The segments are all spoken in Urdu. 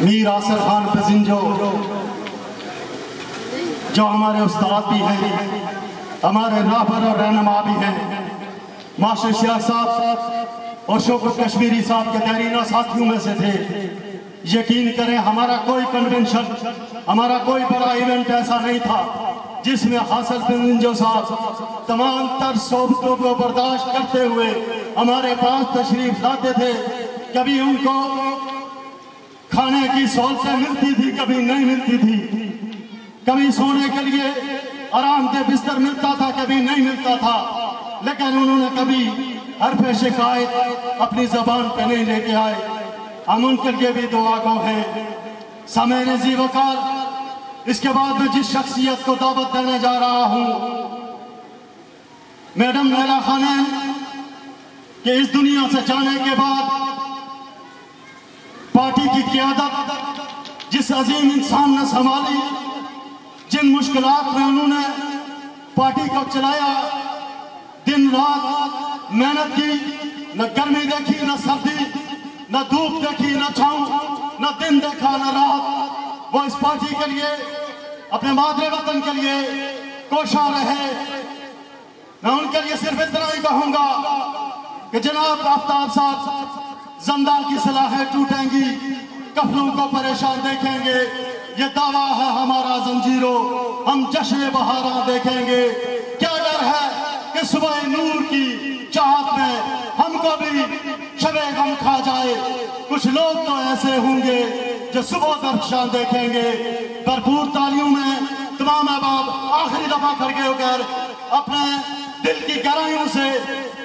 میر آصر خان پزنجو جو ہمارے استاد بھی ہیں، ہمارے راہبر اور رہنما بھی ہیں، معاشر شیخ صاحب اور شوکت کشمیری صاحب کے دیرینہ ساتھیوں میں سے تھے۔ یقین کریں ہمارا کوئی کنونشن، ہمارا کوئی بڑا ایونٹ ایسا نہیں تھا جس میں حاصل پزنجو صاحب تمام تر صحبتوں کو برداشت کرتے ہوئے ہمارے پاس تشریف لاتے تھے۔ کبھی ان کو کھانے کی سہولتیں ملتی تھی، کبھی نہیں ملتی تھی، کبھی سونے کے لیے آرام دہ بستر ملتا تھا، کبھی نہیں ملتا تھا، لیکن انہوں نے کبھی حرف شکایت اپنی زبان پہ نہیں لے کے آئے۔ ہم ان کے لیے بھی دعا گو ہیں۔ سامعین ذی وقار، اس کے بعد میں جس شخصیت کو دعوت دینے جا رہا ہوں، میڈم نیلہ خانم کہ اس دنیا سے جانے کے بعد پارٹی کی قیادت جس عظیم انسان نے سنبھالی، جن مشکلات میں انہوں نے پارٹی کو چلایا، دن رات محنت کی، نہ گرمی دیکھی نہ سردی، نہ دھوپ دیکھی نہ چھاؤں، نہ دن دیکھا نہ رات، وہ اس پارٹی کے لیے، اپنے مادر وطن کے لیے کوشاں رہے۔ میں ان کے لیے صرف اتنا ہی کہوں گا کہ جناب آفتاب صاحب، زندان کی سلاحیں ٹوٹیں گی، کفنوں کو پریشان دیکھیں گے، یہ دعویٰ ہے ہمارا زنجیروں، ہم جشن بہاراں دیکھیں گے۔ کیا ڈر ہے کہ صبح نور کی چاہت میں ہم کو بھی شب غم کھا جائے؟ کچھ لوگ تو ایسے ہوں گے جو صبح درخشاں دیکھیں گے۔ بھرپور تالیوں میں تمام احباب آخری دفعہ کھڑے ہو کر اپنے دل کی گہرائیوں سے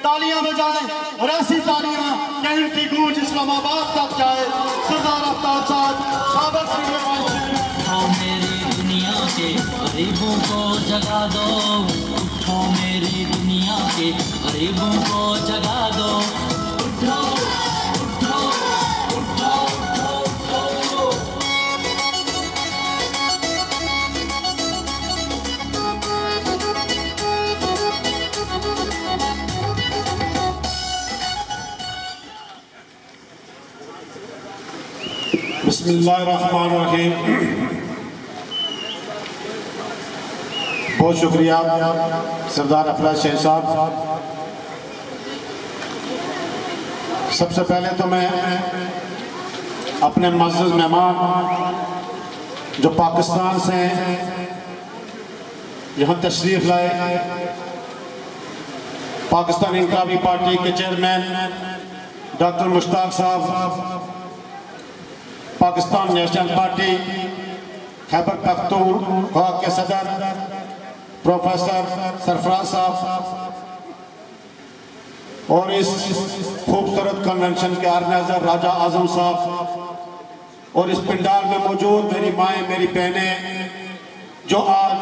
تالیاں بجائیں، اور ایسی تالیاں کہ ان کی گونج اسلام آباد تک جائے۔ سردار آفتاب صاحب صحابہ اٹھو میری دنیا کے غریبوں کو جگا دو، اٹھو میری دنیا کے غریبوں کو جگا دو، اٹھو اٹھو اٹھو اٹھو اٹھو۔ بسم اللہ الرحمن الرحیم۔ بہت شکریہ سردار افراز شاہ صاحب۔ سب سے پہلے تو میں اپنے معزز مہمان جو پاکستان سے یہاں تشریف لائے، پاکستان انقلابی پارٹی کے چیئرمین ڈاکٹر مشتاق صاحب، پاکستان نیشنل پارٹی خیبر پختونخوا کے صدر پروفیسر سرفراز صاحب، اور اس خوبصورت کنونشن کے آرگنائزر راجہ اعظم صاحب، اور اس پنڈال میں موجود میری مائیں، میری بہنیں جو آج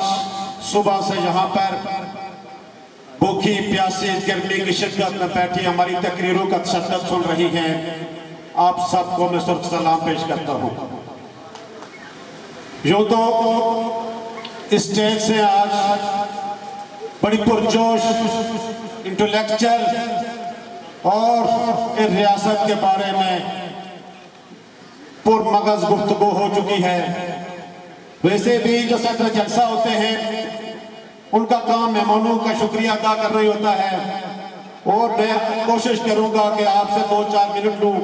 صبح سے یہاں پر بھوکی پیاسی گرمی کی شدت میں بیٹھی ہماری تقریروں کا تشدد سن رہی ہیں، آپ سب کو میں سرخ سلام پیش کرتا ہوں۔ یوں تو اس اسٹیج سے آج بڑی پرجوش انٹلیکچل اور ریاست کے بارے میں پرمغز گفتگو ہو چکی ہے۔ ویسے بھی جو صدر جلسہ ہوتے ہیں ان کا کام مہمانوں کا شکریہ ادا کرنا ہی ہوتا ہے، اور میں کوشش کروں گا کہ آپ سے 2-4 منٹ لوں،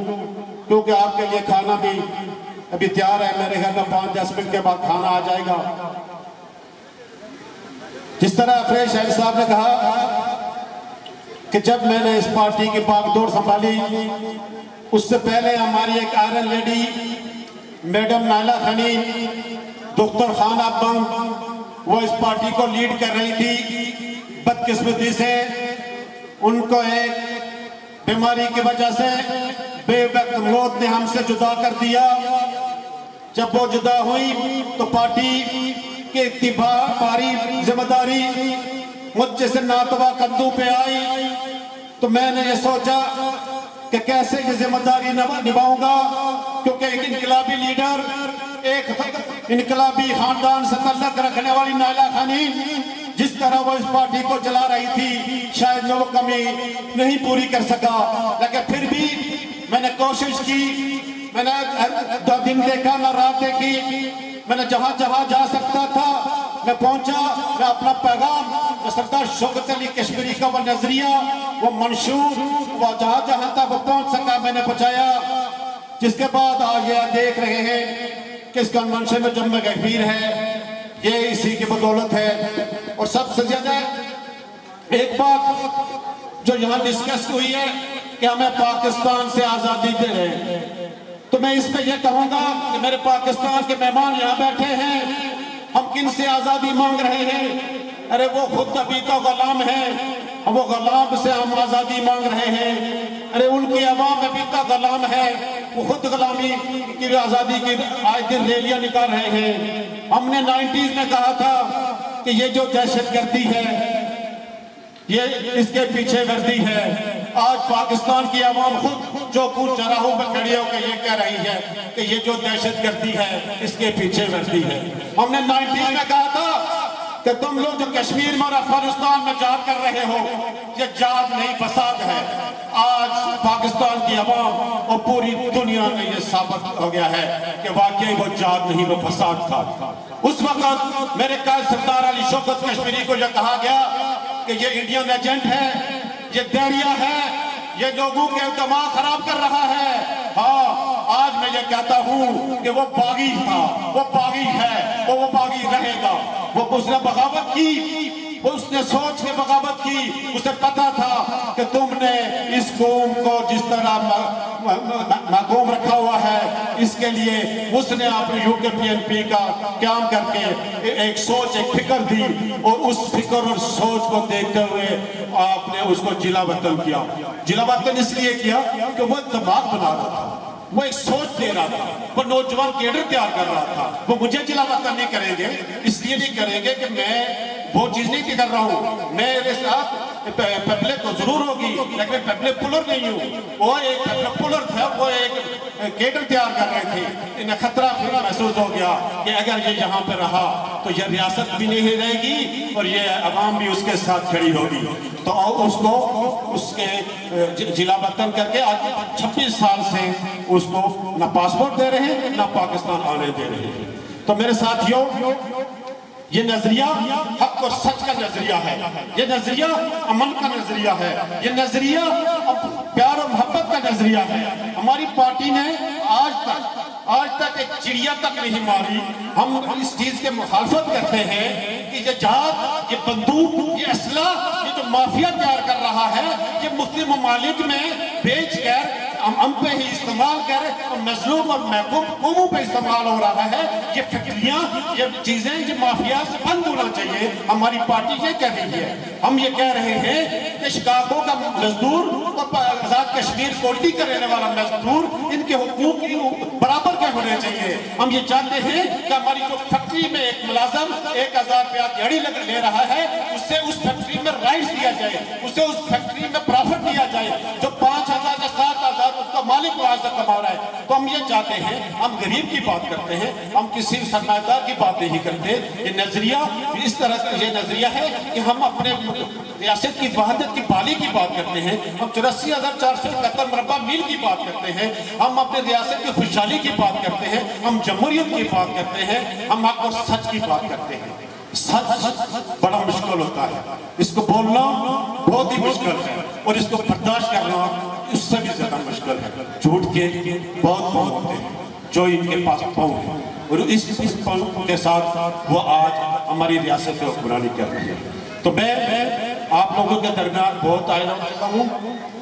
کیونکہ آپ کے لیے کھانا بھی ابھی تیار ہے، میرے خیال میں 5-10 منٹ کے بعد کھانا آ جائے گا۔ جس طرح افراز شاہ صاحب نے کہا کہ جب میں نے اس پارٹی کی باغ دوڑ سنبھالی، اس سے پہلے ہماری ایک آئرن لیڈی میڈم نیلہ خانم دختر خانہ بنگ وہ اس پارٹی کو لیڈ کر رہی تھی۔ بدقسمتی سے ان کو ایک بیماری کی وجہ سے بے وقت موت نے ہم سے جدا کر دیا۔ جب وہ جدا ہوئی تو پارٹی کے اتباع باری ذمہ داری مجھ جیسے ناتوا کندھوں پہ آئی، تو میں نے یہ سوچا کہ کیسے یہ ذمہ داری نبھاؤں گا، کیونکہ ایک انقلابی لیڈر، ایک انقلابی خاندان سے تعلق رکھنے والی نیلہ خانم جس طرح وہ اس پارٹی کو چلا رہی تھی، شاید میں وہ کمی نہیں پوری کر سکا، لیکن پھر بھی میں نے کوشش کی میں نے دن دیکھا، نہ رات دیکھی، میں نے جہاں جہاں جا سکتا تھا میں پہنچا، میں اپنا پیغام سردار شوکت علی کشمیری کا وہ نظریہ، وہ منشور، وہ جہاں جہاں تک وہ پہنچ سکا میں نے پہنچایا، جس کے بعد آج یہ دیکھ رہے ہیں کہ اس کنونشن میں جمع غفیر ہے، یہ اسی کی بدولت ہے۔ اور سب سے زیادہ ایک بات جو یہاں ڈسکس ہوئی ہے کہ ہمیں پاکستان سے آزادی دے رہے ہیں، تو میں اس پہ یہ کہوں گا کہ میرے پاکستان کے مہمان یہاں بیٹھے ہیں، ہم کن سے آزادی مانگ رہے ہیں؟ ارے وہ خود ابھی تو غلام ہیں، وہ غلام سے ہم آزادی مانگ رہے ہیں۔ ارے ان کی عوام ابھی تو غلام ہے، وہ خود غلامی کی آزادی کی آئے دن ریلیاں نکال رہے ہیں۔ ہم نے 90s میں کہا تھا کہ یہ جو دہشت گردی ہے، یہ اس کے پیچھے گردی ہے۔ آج پاکستان کی عوام خود جو کچھ چراہوں پر کھڑی ہو کے یہ کہہ رہی ہے کہ یہ جو دہشت گردی ہے اس کے پیچھے گردی ہے۔ ہم نے 90s میں کہا تھا کہ تم لوگ جو کشمیر میں اور افغانستان میں جہاد کر رہے ہو، یہ جہاد نہیں فساد ہے۔ آج پاکستان کی عوام اور پوری دنیا میں یہ ثابت ہو گیا ہے کہ واقعی وہ جہاد نہیں، وہ فساد تھا۔ اس وقت میرے قائد سردار علی شوکت کشمیری کو یہ کہا گیا کہ یہ انڈین ایجنٹ ہے، یہ دیریا ہے، یہ لوگوں کے دماغ خراب کر رہا ہے۔ ہاں، آج میں یہ کہتا ہوں کہ وہ باغی تھا، وہ باغی ہے، وہ باغی رہے گا۔ وہ اس نے بغاوت کی، اس نے سوچ کے بغاوت کی، اسے پتا تھا کہ تم نے اس قوم کو جس طرح محکوم رکھا ہوا ہے، اس کے لیے اس نے اپنے UKPNP کا قیام کر کے ایک سوچ، ایک فکر دی، اور اس فکر اور سوچ کو دیکھتے ہوئے آپ نے اس کو جلا وطن کیا۔ جلا وطن اس لیے کیا کہ وہ دماغ بنا رہا تھا، وہ ایک سوچ دے رہا تھا، وہ نوجوان کیڈر تیار کر رہا تھا۔ وہ مجھے جلا وطن نہیں کریں گے، اس لیے نہیں کریں گے کہ میں وہ چیز نہیں کر رہا ہوں، میرے ساتھ پبلک تو ضرور ہوگی لیکن پبلک پولر نہیں ہوں۔ وہ ایک پبلک پولر تھا، وہ ایک کیڈر تیار کر رہے تھے۔ انہیں خطرہ پھر محسوس ہو گیا کہ اگر یہ یہاں پہ رہا تو یہ ریاست بھی نہیں رہے گی اور یہ عوام بھی اس کے ساتھ کھڑی ہوگی۔ تو اس کو اس کے جلا وطن کر کے آج 26 سال سے اس کو نہ پاسپورٹ دے رہے ہیں نہ پاکستان آنے دے رہے ہیں۔ تو میرے ساتھیوں، یہ نظریہ حق اور سچ کا نظریہ ہے، یہ نظریہ امن کا نظریہ ہے، یہ نظریہ پیار و محبت کا نظریہ ہے۔ ہماری پارٹی نے آج تک ایک چڑیا تک نہیں ماری۔ ہم اس چیز کے مخالفت کرتے ہیں کہ یہ جہاد، یہ بندوق، یہ اسلحہ، یہ جو مافیا تیار کر رہا ہے، یہ مسلم ممالک میں بیچ کر ہم پہ ہی استعمال کر اور مظلوم اور محکوم قوموں پہ استعمال ہو رہا ہے۔ یہ فکریاں، یہ چیزیں، یہ مافیا سے بند ہونا چاہیے۔ ہماری پارٹی یہ کہہ رہی ہے، ہم یہ کہہ رہے ہیں کہ شکاگو کا مزدور اور آزاد کشمیر کوٹی کا رہنے والا مزدور، ان کے حقوق برابر کے ہونے چاہیے۔ ہم یہ چاہتے ہیں کہ ہماری جو فیکٹری میں ایک ملازم 1000 روپیہ دیہڑی لے رہا ہے، اس سے اس فیکٹری میں رائٹس دیا جائے، اسے اس فیکٹری میں پرافٹ دیا جائے۔ جو 5000 یا 7000 اس کا مالک وہاں سے کما رہا ہے۔ تو ہم یہ چاہتے ہیں، ہم غریب کی بات کرتے ہیں، ہم کسی سرمایہ دار کی بات نہیں کرتے۔ یہ نظریہ اس طرح سے یہ نظریہ ہے کہ ہم اپنے ریاست کی وحدت کی بحالی کی بات کرتے ہیں، ہم 84,471 مربع میل کی بات کرتے ہیں، ہم اپنے ریاست کی خوشحالی کی بات کرتے ہیں، ہم جمہوریت کی بات کرتے ہیں، ہم حق اور سچ کی بات کرتے ہیں۔ سچ بڑا مشکل ہوتا ہے، اس کو بولنا بہت ہی مشکل ہے، اور اس کو برداشت کرنا اس سے بھی زیادہ مشکل ہے۔ جھوٹ کے بہت ہوتے ہیں جو ان کے پاس پاؤں ہے، اور اس پاؤں کے ساتھ وہ آج ہماری ریاست میں حکمرانی کر رہی ہے۔ تو میں آپ لوگوں کے درمیان بہت آئے ہو چکا ہوں۔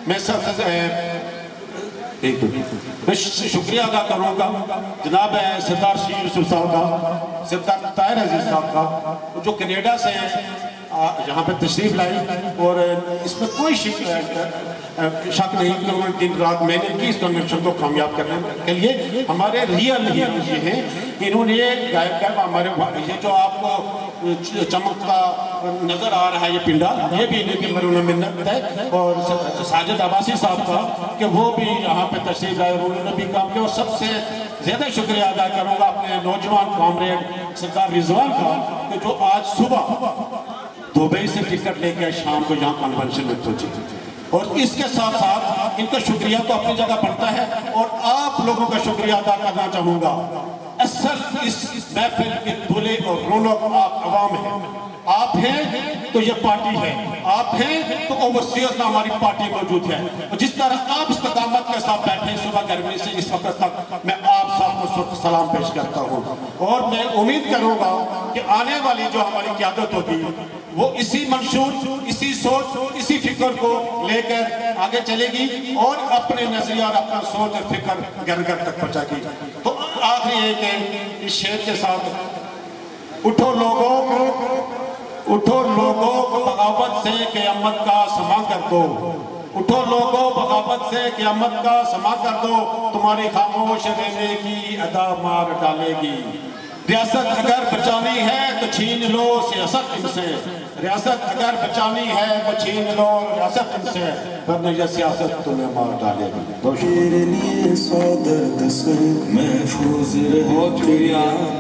میں سب سے میں شکریہ ادا کروں گا جناب سردار شیر یوسف صاحب کا، سردار طاہر عزیز صاحب کا، جو کینیڈا سے یہاں پہ تشریف لائے، اور اس میں کوئی شک نہیں کہ انہوں نے دن رات محنت کی اس کنونشن کو کامیاب کرنے کے لیے۔ ہمارے ریئل یہ ہیں کہ انہوں نے غائب ہمارے یہ جو آپ کو چمکتا نظر آ رہا ہے یہ پنڈا، یہ بھی انہیں کی مرونہ منت ہے، اور ساجد عباسی صاحب کا کہ وہ بھی یہاں پہ تشریف لائے، انہوں نے بھی کام کیا۔ اور سب سے زیادہ شکریہ ادا کروں گا اپنے نوجوان کامریڈ سردار رضوان کا، کہ جو آج صبح دبئی سے ٹکٹ لے کے شام کو یہاں کنونشن میں پہنچے۔ اور اس کے ساتھ ساتھ ان کا شکریہ تو اپنی جگہ بنتا ہے اور آپ لوگوں کا شکریہ ادا کرنا چاہوں گا. اصل اس محفل کے دولے اور رونق آپ عوام ہیں. آپ ہیں تو یہ پارٹی ہے, آپ ہیں تو اوورسیئرز میں ہماری پارٹی موجود ہے. جس طرح آپ استقامت کے ساتھ بیٹھے صبح گرمی سے اس وقت تک, میں آپ سب کو سلام پیش کرتا ہوں اور میں امید کروں گا کہ آنے والی جو ہماری قیادت ہوگی وہ اسی منشور, اسی سوچ, اسی فکر کو لے کر آگے چلے گی اور اپنے نظریہ اور اپنا سوچ اور فکر گھر گھر تک پہنچائے گی. تو آخری ہے کہ اس شعر کے ساتھ, اٹھو لوگوں بغاوت سے قیامت کا سما کر دو, اٹھو لوگوں بغاوت سے قیامت کا سما کر دو, تمہاری خاموش رہنے کی ادا مار ڈالے گی. ریاست اگر بچانی ہے تو چھین لو سیاست ان سے, ریاست اگر بچانی ہے تو چھین لو ریاست ان سے, ورنہ یہ سیاست تمہیں مار ڈالے گی. تیرے لیے 100 درد سے محفوظ رہے.